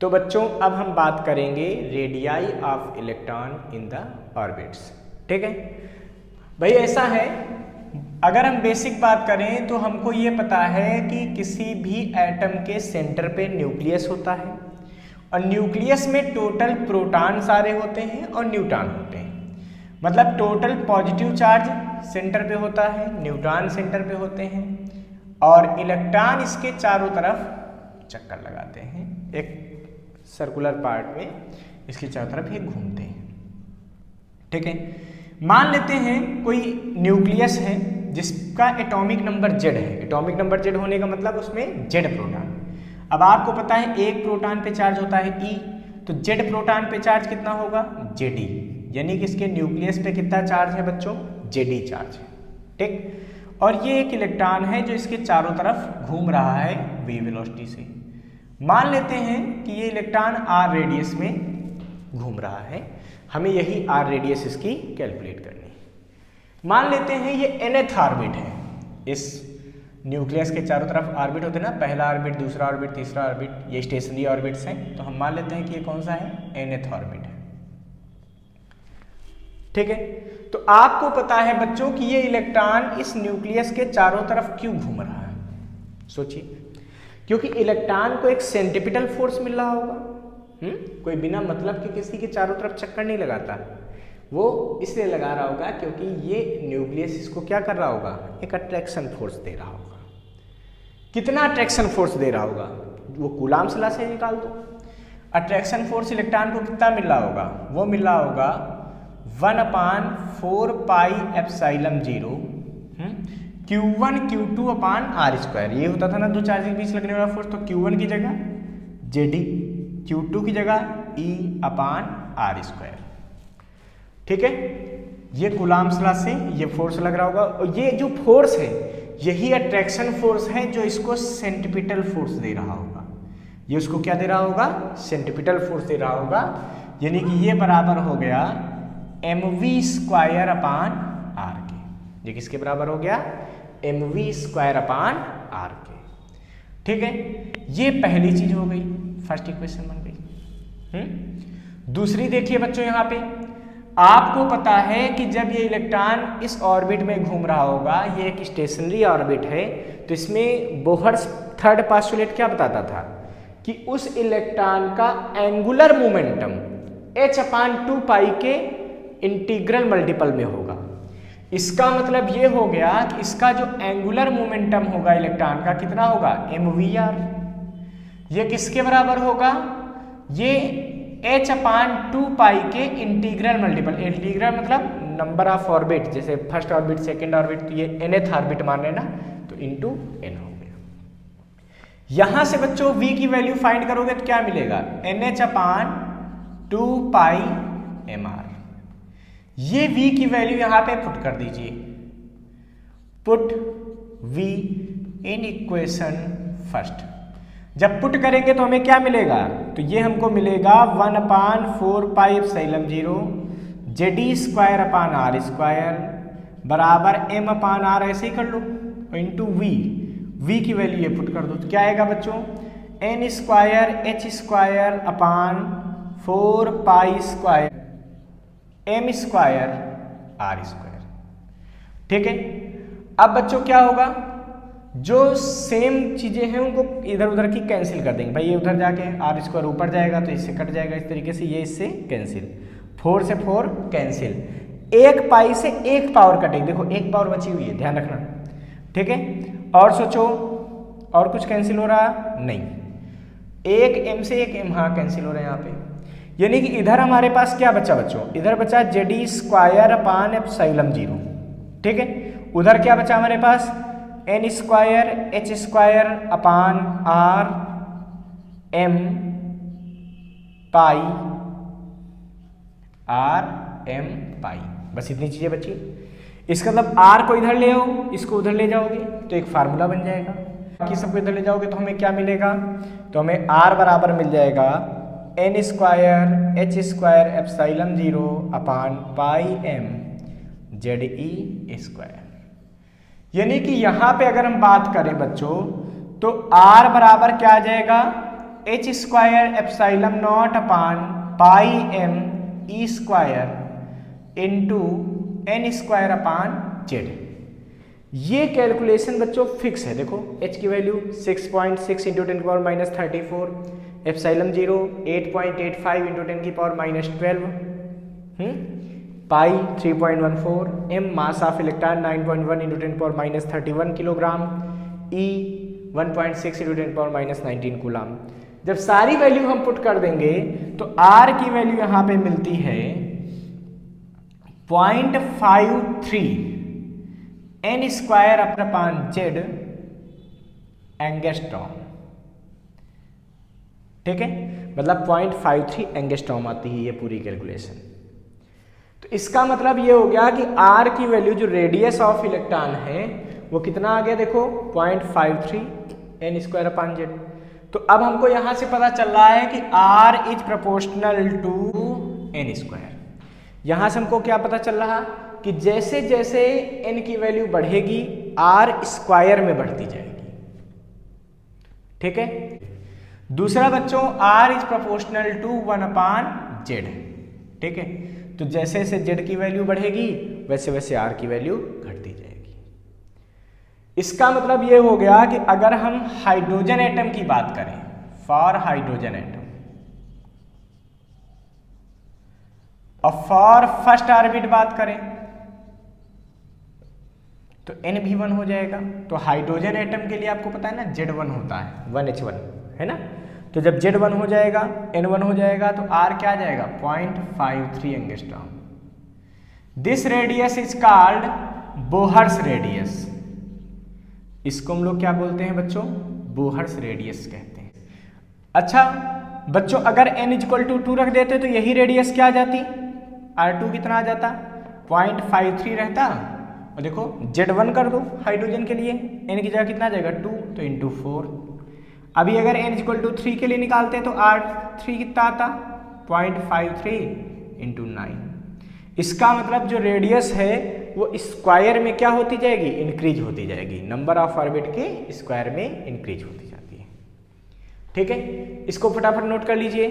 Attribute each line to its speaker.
Speaker 1: तो बच्चों अब हम बात करेंगे radii of electron in the orbits. ठीक है भाई, ऐसा है अगर हम बेसिक बात करें तो हमको ये पता है कि किसी भी एटम के सेंटर पे न्यूक्लियस होता है और न्यूक्लियस में टोटल प्रोटॉन सारे होते हैं और न्यूट्रॉन होते हैं। मतलब टोटल पॉजिटिव चार्ज सेंटर पे होता है, न्यूट्रॉन सेंटर पे होते हैं और इलेक्ट्रॉन इसके चारों तरफ चक्कर लगाते हैं, एक सर्कुलर पार्ट में इसके चारों तरफ ये घूमते हैं। ठीक है, मान लेते हैं कोई न्यूक्लियस है जिसका एटॉमिक नंबर Z है। एटॉमिक नंबर Z होने का मतलब उसमें Z प्रोटॉन। अब आपको पता है एक प्रोटॉन पे चार्ज होता है E, तो Z प्रोटॉन पे चार्ज कितना होगा Zd, यानी कि इसके न्यूक्लियस पे कितना चार्ज है बच्चों, Zd चार्ज है। ठीक, और ये एक इलेक्ट्रॉन है जो इसके चारों तरफ घूम रहा है v वेलोसिटी से। मान लेते हैं कि ये इलेक्ट्रॉन r रेडियस में घूम रहा है, हमें यही r रेडियस इसकी कैलकुलेट करनी है। मान लेते हैं ये nth ऑर्बिट है, इस न्यूक्लियस के चारों तरफ ऑर्बिट होते हैं ना, पहला ऑर्बिट, दूसरा ऑर्बिट, तीसरा ऑर्बिट, ये स्टेशनरी ऑर्बिट्स हैं। तो हम मान लेते हैं कि ये कौन सा है, nth ऑर्बिट है। ठीक है, तो आपको पता है बच्चों कि ये इलेक्ट्रॉन इस न्यूक्लियस के चारों तरफ क्यों घूम रहा है। सोचिए, क्योंकि इलेक्ट्रॉन को एक सेंट्रिपिटल फोर्स मिल रहा होगा। कोई बिना मतलब के किसी के चारों तरफ चक्कर नहीं लगाता, वो इसलिए लगा रहा होगा क्योंकि ये न्यूक्लियस इसको क्या कर रहा होगा, एक अट्रैक्शन फोर्स दे रहा होगा। कितना अट्रैक्शन फोर्स दे रहा होगा, वो कूलाम्स लॉ से निकाल दो। अट्रैक्शन फोर्स इलेक्ट्रॉन को कितना मिल रहा होगा, वो मिल रहा होगा 1/4 pi epsilon 0 Q1 Q2 upon R square. ये होता था ना दो चार्ज के बीच लगने वाला फोर्स, तो Q1 की जगह Zd, Q2 की जगह E अपान आर स्क्वायर। ठीक है, ये कूलाम्स लॉ से ये फोर्स लग रहा होगा और ये जो फोर्स है यही अट्रैक्शन फोर्स है जो इसको सेंट्रिपिटल फोर्स दे रहा होगा। ये उसको क्या दे रहा होगा, सेंट्रिपिटल फोर्स दे रहा होगा, यानी कि ये बराबर हो गया mv² अपान r के। ये किसके बराबर हो गया, mv² अपान r के। ठीक है, ये पहली चीज हो गई, फर्स्ट इक्वेशन बन गई। दूसरी देखिए बच्चों, यहाँ पे आपको पता है कि जब ये इलेक्ट्रॉन इस ऑर्बिट में घूम रहा होगा, ये एक स्टेशनरी ऑर्बिट है, तो इसमें बोहर्स थर्ड पोस्टुलेट क्या बताता था कि उस इलेक्ट्रॉन का एंगुलर मोमेंटम h/2 पाई के इंटीग्रल मल्टीपल में होगा। इसका मतलब ये हो गया कि इसका जो एंगुलर मोमेंटम होगा इलेक्ट्रॉन का कितना होगा, mvr। ये किसके बराबर होगा, ये h/2 पाई के इंटीग्रल मल्टीपल। इंटीग्रल मतलब नंबर ऑफ ऑर्बिट, जैसे फर्स्ट ऑर्बिट, सेकंड ऑर्बिट, तो ये nth ऑर्बिट मान लेना, तो इंटू n हो गया। यहां से बच्चों v की वैल्यू फाइंड करोगे तो क्या मिलेगा, nh/2 पाई mr। ये v की वैल्यू यहां पे पुट कर दीजिए, put v in equation first. जब पुट करेंगे तो हमें क्या मिलेगा, तो ये हमको मिलेगा 1/4 pi epsilon 0 Zd² upon R square बराबर m/r, ऐसे ही कर लो, इंटू v की वैल्यू ये पुट कर दो, तो क्या आएगा बच्चों, n² h² upon 4 pi square m² r square. ठीक है, अब बच्चों क्या होगा, जो सेम चीजें हैं उनको इधर उधर की कैंसिल कर देंगे। भाई ये उधर जाके आर स्क्वायर ऊपर जाएगा तो इससे कट जाएगा, इस तरीके से ये इससे कैंसिल, 4 से 4 कैंसिल, 1 पाई से 1 पावर कटेगी। देखो 1 पावर बची हुई है, ध्यान रखना। ठीक है, और सोचो और कुछ कैंसिल हो रहा नहीं, 1 m से 1 m, हाँ कैंसिल हो रहा है यहाँ पे। यानी कि इधर हमारे पास क्या बचा बच्चों, इधर बचा Zd² अपान एप्सिलॉन 0। ठीक है, उधर क्या बचा हमारे पास, n² h² अपान r m पाई r m पाई, बस इतनी चीजें बची। इसका मतलब r को इधर ले आओ, इसको उधर ले जाओगे तो एक फार्मूला बन जाएगा, बाकी सबको इधर ले जाओगे तो हमें क्या मिलेगा, तो हमें r बराबर मिल जाएगा n² h² एप्सिलॉन 0 अपान पाई m Ze²। यानी कि यहां पे अगर हम बात करें बच्चों तो r बराबर क्या आ जाएगा, H square epsilon naught upon pi M E square into N square upon Z. ये कैलकुलेशन बच्चों फिक्स है। देखो h की वैल्यू 6.6 इंटू 10 की पावर माइनस 34, एप्सिलॉन 0 8.85 इंटू 10 की power minus 12, pi 3.14, m mass of electron 9.1 into 10 की power minus 31 kilogram, e 1.6 into 10 की power minus 19 coulomb. जब सारी वैल्यू हम पुट कर देंगे तो r की वैल्यू यहाँ पे मिलती है 0.53 N square upon Z angstrom. ठीक है, मतलब 0.53 एंगस्ट्रॉम आती है ये पूरी कैलकुलेशन। तो इसका मतलब ये हो गया कि r की वैल्यू जो रेडियस ऑफ इलेक्ट्रॉन है वो कितना आ गया, देखो 0.53 एन स्क्वायर अपान जेड। तो अब हमको यहां से पता चल रहा है कि r is proportional to N square. यहां से हमको क्या पता चल रहा कि जैसे जैसे n की वैल्यू बढ़ेगी r स्क्वायर में बढ़ती जाएगी। ठीक है, दूसरा बच्चों r is proportional to 1 upon Z. ठीक है, तो जैसे जैसे z की वैल्यू बढ़ेगी वैसे वैसे r की वैल्यू घटती जाएगी। इसका मतलब ये हो गया कि अगर हम हाइड्रोजन एटम की बात करें, फॉर हाइड्रोजन एटम और फॉर फर्स्ट ऑर्बिट बात करें तो n भी 1 हो जाएगा। तो हाइड्रोजन एटम के लिए आपको पता है ना Z1 होता है 1h1, है ना। तो जब Z1 हो जाएगा N1 हो जाएगा तो R क्या आ जाएगा 0.53 angstrom. This radius is called Bohr's radius. इसको हम लोग क्या बोलते हैं बच्चों, बोहर्स रेडियस कहते हैं। अच्छा बच्चों, अगर n इक्वल टू 2 रख देते तो यही रेडियस क्या आ जाती, R2 कितना आ जाता 0.53 रहता। और देखो Z1 कर दो हाइड्रोजन के लिए, n की जगह कितना आ जाएगा 2, तो इंटू 4। अभी अगर n इक्वल टू 3 के लिए निकालते तो R3 कितना आता 0.53 इंटू 9। इसका मतलब जो रेडियस है वो स्क्वायर में क्या होती जाएगी, इंक्रीज होती जाएगी। नंबर ऑफ ऑर्बिट के स्क्वायर में इंक्रीज होती जाती है। ठीक है, इसको फटाफट नोट कर लीजिए।